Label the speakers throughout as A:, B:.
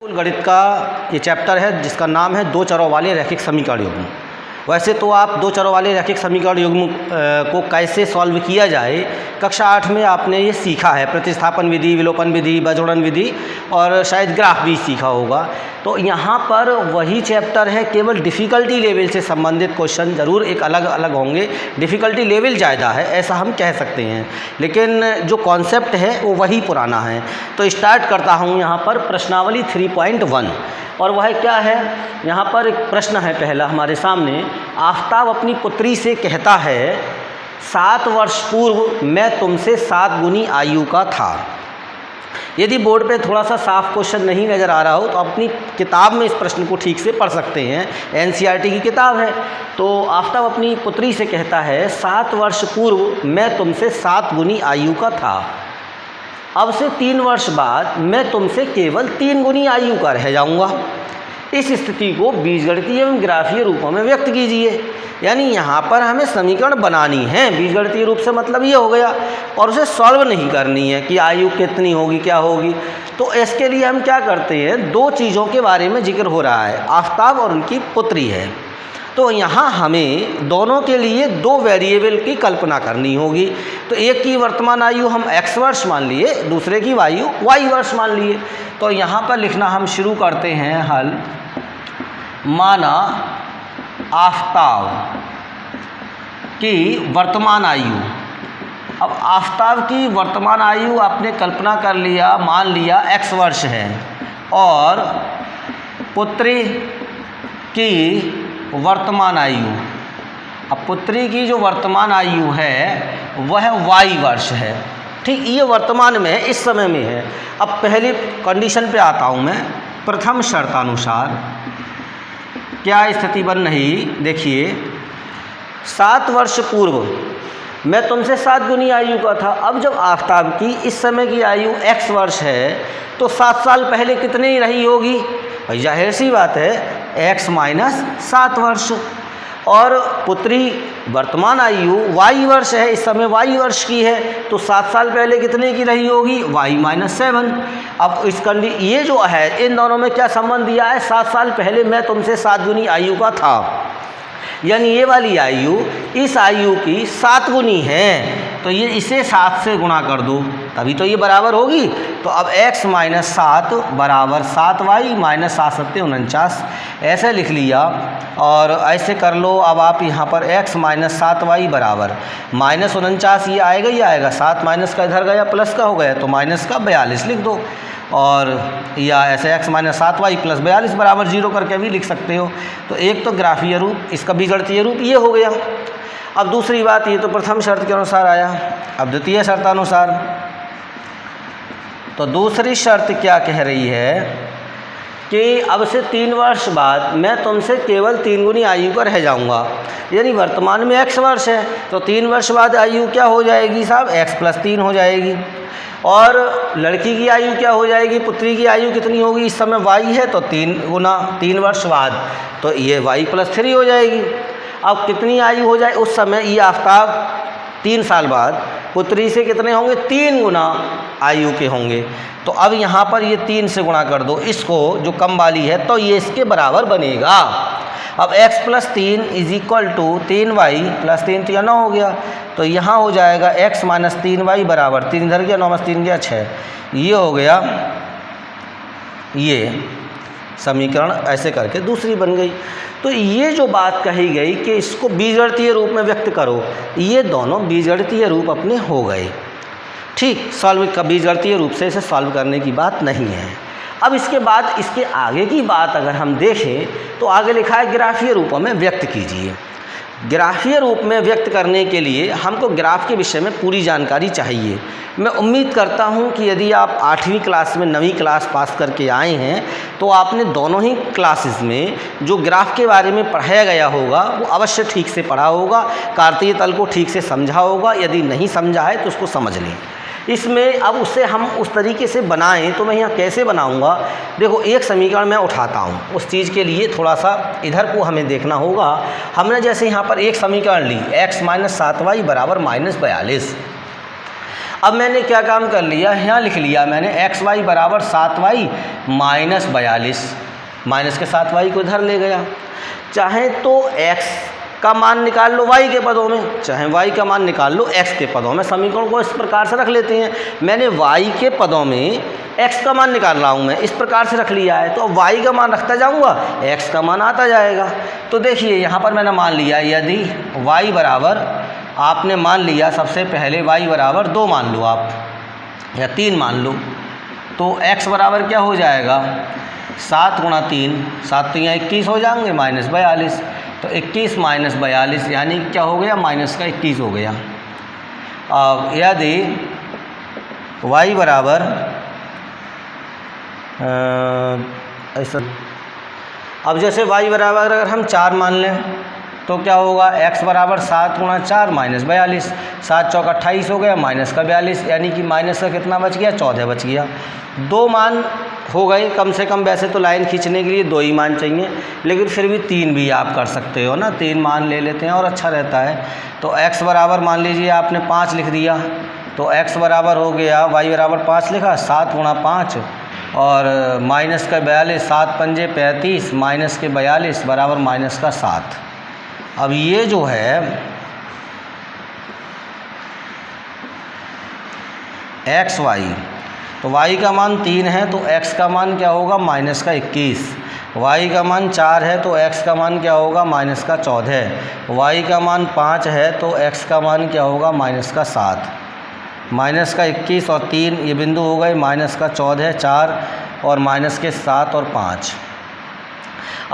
A: गणित का ये चैप्टर है जिसका नाम है दो चरों वाले रैखिक समीकरण युग्म। वैसे तो आप दो चरों वाले रैखिक समीकरण युग्म को कैसे सॉल्व किया जाए कक्षा 8 में आपने ये सीखा है, प्रतिस्थापन विधि, विलोपन विधि, बजड़न विधि और शायद ग्राफ भी सीखा होगा। तो यहाँ पर वही चैप्टर है, केवल डिफ़िकल्टी लेवल से संबंधित क्वेश्चन ज़रूर एक अलग अलग होंगे, डिफ़िकल्टी लेवल ज़्यादा है ऐसा हम कह सकते हैं, लेकिन जो कॉन्सेप्ट है वो वही पुराना है। तो स्टार्ट करता हूँ यहाँ पर प्रश्नावली 3.1 और वह क्या है, यहाँ पर एक प्रश्न है पहला हमारे सामने। आफताब अपनी पुत्री से कहता है 7 वर्ष पूर्व मैं तुमसे 7 गुनी आयु का था। यदि बोर्ड पे थोड़ा सा साफ क्वेश्चन नहीं नज़र आ रहा हो तो अपनी किताब में इस प्रश्न को ठीक से पढ़ सकते हैं, एनसीईआरटी की किताब है। तो आफताब अपनी पुत्री से कहता है 7 वर्ष पूर्व मैं तुमसे 7 गुनी आयु का था, अब से 3 वर्ष बाद मैं तुमसे केवल 3 गुनी आयु का रह जाऊंगा। इस स्थिति को बीजगणितीय एवं ग्राफीय रूपों में व्यक्त कीजिए। यानी यहाँ पर हमें समीकरण बनानी है, बीजगणितीय रूप से मतलब ये हो गया, और उसे सॉल्व नहीं करनी है कि आयु कितनी होगी क्या होगी। तो इसके लिए हम क्या करते हैं, दो चीज़ों के बारे में जिक्र हो रहा है, आफताब और उनकी पुत्री है। तो यहाँ हमें दोनों के लिए दो वेरिएबल की कल्पना करनी होगी। तो एक की वर्तमान आयु हम x वर्ष मान लिए, दूसरे की आयु y वर्ष मान लिए। तो यहाँ पर लिखना हम शुरू करते हैं हल। माना आफताब की वर्तमान आयु, अब आफताब की वर्तमान आयु आपने कल्पना कर लिया, मान लिया x वर्ष है, और पुत्री की वर्तमान आयु, अब पुत्री की जो वर्तमान आयु है वह y वर्ष है। ठीक, ये वर्तमान में है, इस समय में है। अब पहली कंडीशन पे आता हूँ मैं। प्रथम शर्तानुसार क्या स्थिति बन रही, देखिए 7 वर्ष पूर्व मैं तुमसे 7 गुनी आयु का था। अब जब आफताब की इस समय की आयु x वर्ष है तो 7 साल पहले कितनी रही होगी, भाई जाहिर सी बात है x माइनस 7 वर्ष। और पुत्री वर्तमान आयु y वर्ष है, इस समय y वर्ष की है, तो 7 साल पहले कितने की रही होगी, y माइनस 7। अब इस ये जो है इन दोनों में क्या संबंध दिया है, 7 साल पहले मैं तुमसे 7 गुनी आयु का था, यानी ये वाली आयु इस आयु की 7 गुनी है, तो ये इसे 7 से गुणा कर दो तभी तो ये बराबर होगी। तो अब x माइनस 7 बराबर 7y माइनस 7 7 49, ऐसे लिख लिया। और ऐसे कर लो, अब आप यहाँ पर x माइनस 7y बराबर माइनस 49, ये आएगा ही आएगा, 7 माइनस का इधर गया प्लस का हो गया तो माइनस का 42 लिख दो, और या ऐसे x माइनस 7y प्लस 42 बराबर 0 करके भी लिख सकते हो। तो एक तो ग्राफीय रूप, इसका बीजगणितीय रूप ये हो गया। अब दूसरी बात, ये तो प्रथम शर्त के अनुसार आया। अब द्वितीय शर्तानुसार, तो दूसरी शर्त क्या कह रही है कि अब से 3 वर्ष बाद मैं तुमसे केवल 3 गुनी आयु का रह जाऊंगा। यानी वर्तमान में x वर्ष है तो 3 वर्ष बाद आयु क्या हो जाएगी साहब, x प्लस 3 हो जाएगी। और लड़की की आयु क्या हो जाएगी, पुत्री की आयु कितनी होगी, इस समय y है तो 3 गुना 3 वर्ष बाद, तो ये y प्लस 3 हो जाएगी। अब कितनी आयु हो जाए उस समय, ये आफताब 3 साल बाद पुत्री से कितने होंगे, 3 गुना आयु के होंगे। तो अब यहाँ पर ये 3 से गुणा कर दो इसको, जो कम वाली है, तो ये इसके बराबर बनेगा। अब x plus 3 is equal to 3y plus 3 तो 9 हो गया, तो यहाँ हो जाएगा x माइनस 3y बराबर 3 इधर गया 9 माइनस 3 गया 6, ये हो गया ये समीकरण। ऐसे करके दूसरी बन गई। तो ये जो बात कही गई कि इसको बीजगणितीय रूप में व्यक्त करो, ये दोनों बीजगणितीय रूप अपने हो गए। ठीक, सॉल्व बीजगणितीय रूप से इसे सॉल्व करने की बात नहीं है। अब इसके बाद इसके आगे की बात अगर हम देखें तो आगे लिखा है ग्राफीय रूपों में व्यक्त कीजिए। ग्राफीय रूप में व्यक्त करने के लिए हमको ग्राफ के विषय में पूरी जानकारी चाहिए। मैं उम्मीद करता हूं कि यदि आप 8वीं क्लास में 9वीं क्लास पास करके आए हैं तो आपने दोनों ही क्लासेस में जो ग्राफ के बारे में पढ़ाया गया होगा वो अवश्य ठीक से पढ़ा होगा, कार्तीय तल को ठीक से समझा होगा। यदि नहीं समझा है तो उसको समझ लें। इसमें अब उसे हम उस तरीके से बनाएं तो मैं यहाँ कैसे बनाऊँगा, देखो एक समीकरण मैं उठाता हूँ, उस चीज़ के लिए थोड़ा सा इधर को हमें देखना होगा। हमने जैसे यहाँ पर एक समीकरण ली x माइनस 7y बराबर माइनस 42। अब मैंने क्या काम कर लिया, यहाँ लिख लिया मैंने XY बराबर 7Y माइनस 42, माइनस के 7Y को इधर ले गया। चाहे तो x का मान निकाल लो y के पदों में, चाहे y का मान निकाल लो x के पदों में। समीकरण को इस प्रकार से रख लेते हैं। मैंने y के पदों में x का मान निकाल रहा हूँ, मैं इस प्रकार से रख लिया है, तो अब y का मान रखता जाऊँगा, x का मान आता जाएगा। तो देखिए यहाँ पर मैंने मान लिया, यदि y बराबर, आपने मान लिया सबसे पहले y बराबर 2 मान लो आप, या 3 मान लो, तो x बराबर क्या हो जाएगा, 7 गुणा 3, 7 तो यहाँ 21 हो जाएंगे माइनस 42, तो 21 माइनस 42 यानी क्या हो गया, माइनस का 21 हो गया। अब यदि y बराबर ऐसा, अब जैसे y बराबर अगर हम 4 मान लें तो क्या होगा, x बराबर 7 गुणा 4 माइनस 42, 7 चौक 28 हो गया, माइनस का 42, यानी कि माइनस का कितना बच गया, 14 बच गया। 2 मान हो गए कम से कम, वैसे तो लाइन खींचने के लिए 2 ही मान चाहिए, लेकिन फिर भी 3 भी आप कर सकते हो ना, 3 मान ले लेते हैं और अच्छा रहता है। तो x बराबर मान लीजिए आपने 5 लिख दिया, तो x बराबर हो गया, y बराबर 5 लिखा, 7 गुणा 5 और माइनस का 42, 7 पंजे 35 माइनस के 42 बराबर माइनस का 7। अब ये जो है XY, तो y का मान 3 है तो x का मान क्या होगा, माइनस का 21, y का मान 4 है तो x का मान क्या होगा, माइनस का 14, y का मान 5 है तो x का मान क्या होगा, माइनस का 7, माइनस का 21 और 3 ये बिंदु हो गए, माइनस का 14, 4 और माइनस के 7 और 5।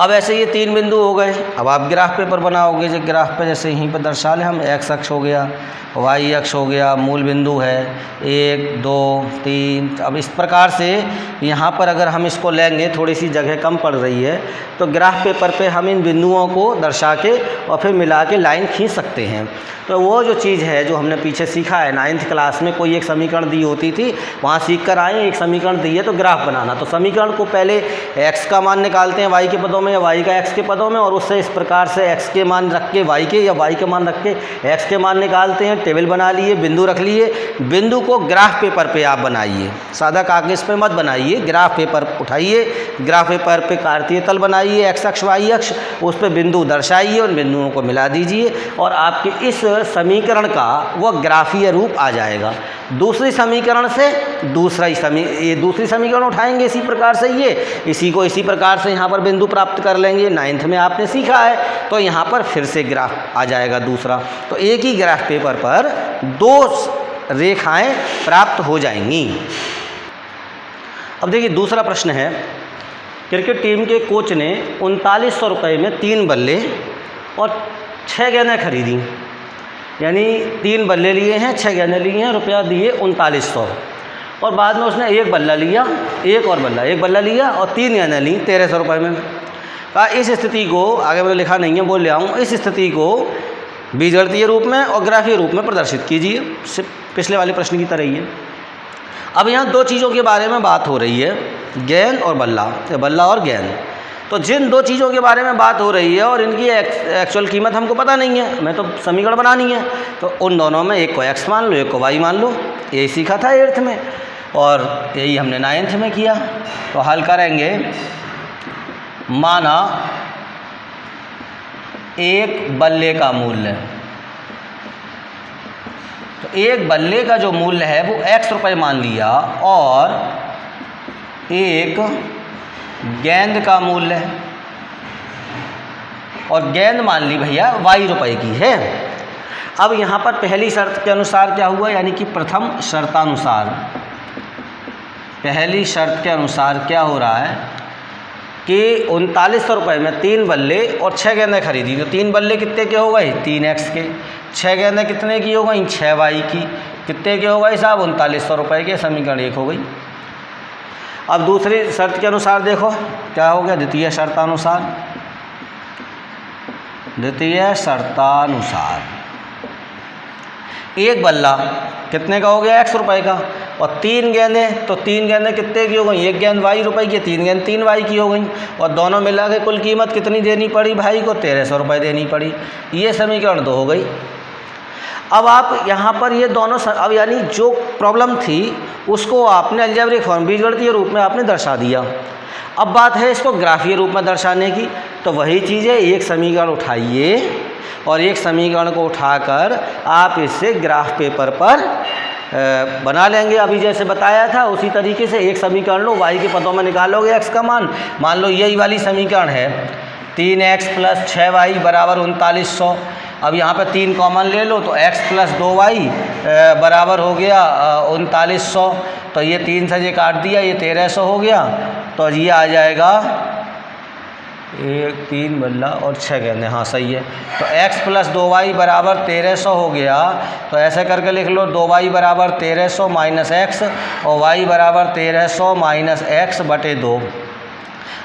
A: अब ऐसे ये 3 बिंदु हो गए। अब आप ग्राफ पेपर बनाओगे, जो ग्राफ पे जैसे यहीं पर दर्शा लें हम, x अक्ष हो गया, y अक्ष हो गया, मूल बिंदु है 1 2 3। अब इस प्रकार से यहाँ पर अगर हम इसको लेंगे, थोड़ी सी जगह कम पड़ रही है, तो ग्राफ पेपर पे हम इन बिंदुओं को दर्शा के और फिर मिला के लाइन खींच सकते हैं। तो वो जो चीज़ है जो हमने पीछे सीखा है 9th क्लास में, कोई एक समीकरण दी होती थी, वहाँ सीख कर आए, एक समीकरण दी है तो ग्राफ बनाना। तो समीकरण को पहले x का मान निकालते हैं y के पदों में या y का x के पदों में, और उससे इस प्रकार से x के मान रख के y के, या y के मान रख के x के मान निकालते हैं। टेबल बना लिए, बिंदु रख लिए, बिंदु को ग्राफ पेपर पे आप बनाइए, सादा कागज़ पे मत बनाइए, ग्राफ पेपर उठाइए, ग्राफ पेपर पे कार्तीय तल बनाइए, x अक्ष y अक्ष, उस पर बिंदु दर्शाइए और बिंदुओं को मिला दीजिए और आपके इस समीकरण का वह ग्राफीय रूप आ जाएगा। दूसरी समीकरण से दूसरी समीकरण उठाएंगे इसी प्रकार से, ये इसी को इसी प्रकार से यहाँ पर बिंदु प्राप्त कर लेंगे। 9th में आपने सीखा है, तो यहाँ पर फिर से ग्राफ आ जाएगा दूसरा। तो एक ही ग्राफ पेपर पर 2 रेखाएं प्राप्त हो जाएंगी। अब देखिए दूसरा प्रश्न है, क्रिकेट टीम के कोच ने 3900 रुपये में 3 बल्ले और 6 गेंदें खरीदी, यानी 3 बल्ले लिए हैं, 6 गेंदें लिए हैं, रुपया दिए 3900, और बाद में उसने एक बल्ला लिया, एक और बल्ला, एक बल्ला लिया और 3 गेंदें ली 1300 रुपये में। कहा इस स्थिति को, आगे मैंने लिखा नहीं है, बोल ले आऊँ, इस स्थिति को बीजगणितीय रूप में और ग्राफीय रूप में प्रदर्शित कीजिए, पिछले वाले प्रश्न की तरह ही है। अब यहाँ 2 चीज़ों के बारे में बात हो रही है, गेंद और बल्ला, बल्ला और गेंद। तो जिन 2 चीज़ों के बारे में बात हो रही है और इनकी एक्चुअल कीमत हमको पता नहीं है, हमें तो समीकरण बनानी है, तो उन दोनों में एक को x मान लो, एक को y मान लो। यही सीखा था 8th में और यही हमने 9th में किया। तो हल करेंगे, माना एक बल्ले का मूल्य, तो एक बल्ले का जो मूल्य है वो x रुपये मान लिया, और एक गेंद का मूल्य है, और गेंद मान ली भैया y रुपये की है। अब यहाँ पर पहली शर्त के अनुसार क्या हुआ, यानी कि प्रथम शर्तानुसार, पहली शर्त के अनुसार क्या हो रहा है कि 3900 रुपये में 3 बल्ले और 6 गेंदें खरीदी। तो 3 बल्ले कितने के हो गए, 3x के, 6 गेंदें कितने की हो गई, 6y की, कितने के हो गए साहब, 3900 रुपये के। समीकरण 1 हो गई। अब दूसरी शर्त के अनुसार देखो क्या हो गया, द्वितीय शर्तानुसार, द्वितीय शर्तानुसार एक बल्ला कितने का हो गया, x रुपये का, और 3 गेंदें, तो 3 गेंदें कितने की हो गई, एक गेंद y रुपये की, 3 गेंद 3y की हो गई, और दोनों मिला के कुल कीमत कितनी देनी पड़ी भाई को, 1300 रुपये देनी पड़ी। ये समीकरण 2 हो गई। अब आप यहाँ पर ये दोनों अब यानी जो प्रॉब्लम थी उसको आपने अलजेब्रिक फॉर्म बीजगणितीय रूप में आपने दर्शा दिया। अब बात है इसको ग्राफीय रूप में दर्शाने की, तो वही चीज़ है, एक समीकरण उठाइए और एक समीकरण को उठाकर आप इससे ग्राफ पेपर पर बना लेंगे। अभी जैसे बताया था उसी तरीके से एक समीकरण लो, y के पदों में निकालोगे x का मान लो यही वाली समीकरण है 3x + 6y बराबर 3900। अब यहाँ पे 3 कॉमन ले लो तो x + 2y बराबर हो गया 3900। तो ये 3 से ये काट दिया, ये 1300 हो गया। तो ये आ जाएगा 1 3 बल्ला और 6 कहने, हाँ सही है। तो x + 2y बराबर 1300 हो गया। तो ऐसे करके लिख लो 2y बराबर 1300 - x और y बराबर 1300 - x बटे 2।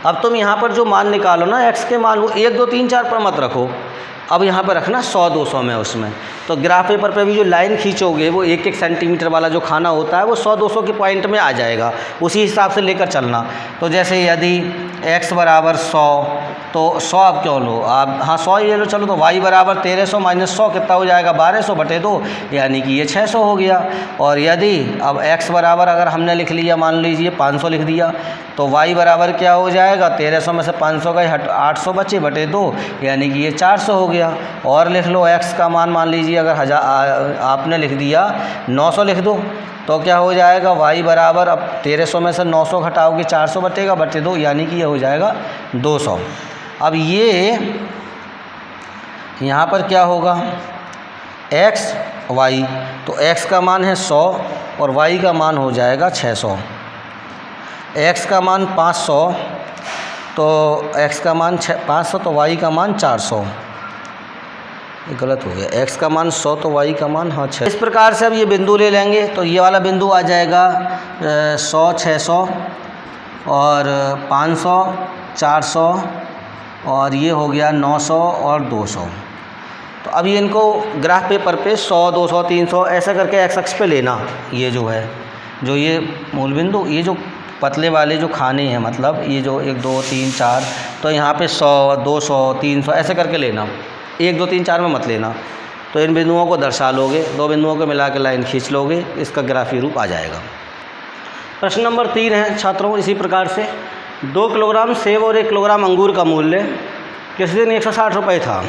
A: अब तुम यहाँ पर जो मान निकालो ना x के मान, वो 1 2 3 4 पर मत रखो, अब यहाँ पर रखना 100 200 में उसमें। तो ग्राफ पेपर पे भी जो लाइन खींचोगे वो 1 1 सेंटीमीटर वाला जो खाना होता है वो 100 200 के पॉइंट में आ जाएगा, उसी हिसाब से लेकर चलना। तो जैसे यदि x बराबर 100 तो 100 आप क्यों लो आप, हाँ 100 ये लो चलो। तो y बराबर 1300 - 100 कितना हो जाएगा 1200 बटे 2, यानी कि ये 600 हो गया। और यदि अब x बराबर अगर हमने लिख लिया मान लीजिए 500 लिख दिया, तो y बराबर क्या हो जाएगा 1300 में से 500 गए 800 बचे बटे 2, यानी कि ये 400 हो गया। और लिख लो x का मान लीजिए अगर आपने लिख दिया 900 लिख दो, तो क्या हो जाएगा y बराबर, अब 1300 में से 900 घटाओगे 400 बटेगा बटे 2, यानी कि ये हो जाएगा 200। अब ये यहाँ पर क्या होगा x y, तो x का मान है 100 और y का मान हो जाएगा 600। x का मान 500 तो x का मान 500 तो y का मान 400, गलत हो गया, x का मान 100 तो y का मान हाँ 600। इस प्रकार से अब ये बिंदु ले लेंगे, तो ये वाला बिंदु आ जाएगा 100 600 और 500 400 और ये हो गया 900 और 200। तो अब ये इनको ग्राफ पेपर पे 100 200 300 ऐसा करके x अक्ष पे लेना। ये जो है जो ये मूल बिंदु, ये जो पतले वाले जो खाने हैं, मतलब ये जो 1 2 3 4, तो यहाँ पे 100 200 300 ऐसे करके लेना, 1 2 3 4 में मत लेना। तो इन बिंदुओं को दर्शा लोगे, दो बिंदुओं को मिला के लाइन खींच लोगे, इसका ग्राफीय रूप आ जाएगा। प्रश्न नंबर 3 है छात्रों इसी प्रकार से, 2 किलोग्राम सेब और 1 किलोग्राम अंगूर का मूल्य किसी दिन 160 रुपये था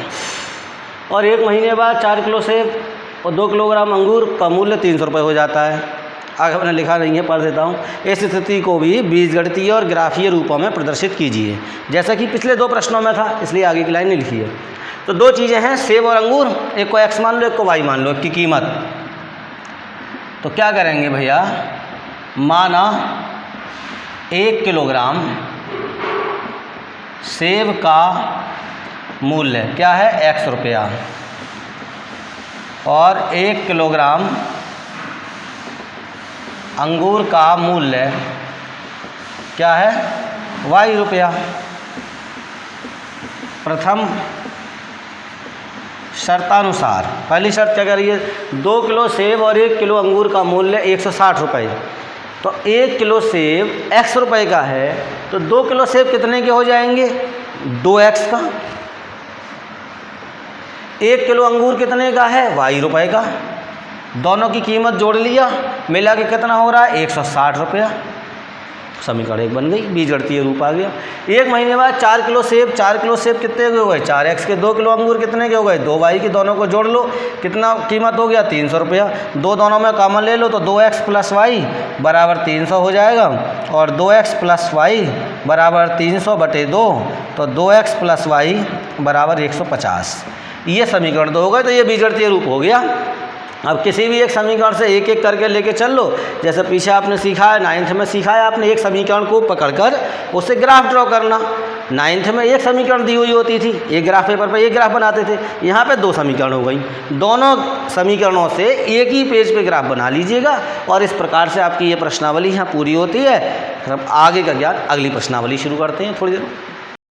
A: और 1 महीने बाद 4 किलो सेब और 2 किलोग्राम अंगूर का मूल्य 300 रुपये हो जाता है। आगे मैंने लिखा नहीं है, पढ़ देता हूँ। इस स्थिति को भी बीजगणितीय और ग्राफीय रूपों में प्रदर्शित कीजिए, जैसा कि पिछले 2 प्रश्नों में था, इसलिए आगे की लाइन नहीं लिखी है। तो 2 चीज़ें हैं, सेब और अंगूर, एक को x मान लो एक को y मान लो, एक की कीमत। तो क्या करेंगे भैया, माना 1 किलोग्राम सेब का मूल्य क्या है x रुपया और 1 किलोग्राम अंगूर का मूल्य क्या है y रुपया। प्रथम शर्तानुसार पहली शर्त क्या करिए, 2 किलो सेब और 1 किलो अंगूर का मूल्य 160 रुपये। तो 1 किलो सेब x रुपये का है, तो 2 किलो सेब कितने के हो जाएंगे 2x का। 1 किलो अंगूर कितने का है y रुपये का। दोनों की कीमत जोड़ लिया, मिला के कितना हो रहा है 160 रुपया। समीकरण 1 बन गई, बीजगणितीय रूप आ गया। 1 महीने बाद 4 किलो सेब, 4 किलो सेब कितने के हो गए 4x के, 2 किलो अंगूर कितने के हो गए 2y के। दोनों को जोड़ लो, कितना कीमत हो गया 300 रुपया। दोनों में कॉमन ले लो तो 2x + y बराबर 300 हो जाएगा और 2x + y बराबर 300 बटे 2, तो 2x + y बराबर 150। ये समीकरण 2 हो गए। तो ये बीजगणितीय रूप हो गया। अब किसी भी एक समीकरण से एक एक करके लेके चल लो, जैसे पीछे आपने सीखा है 9th में सीखा है आपने, एक समीकरण को पकड़कर उससे ग्राफ ड्रॉ करना। 9th में एक समीकरण दी हुई होती थी, एक ग्राफ पेपर पे एक ग्राफ बनाते थे, यहाँ पे 2 समीकरण हो गई। दोनों समीकरणों से एक ही पेज पे ग्राफ बना लीजिएगा और इस प्रकार से आपकी ये प्रश्नावली यहाँ पूरी होती है। अब आगे का ज्ञान अगली प्रश्नावली शुरू करते हैं थोड़ी देर।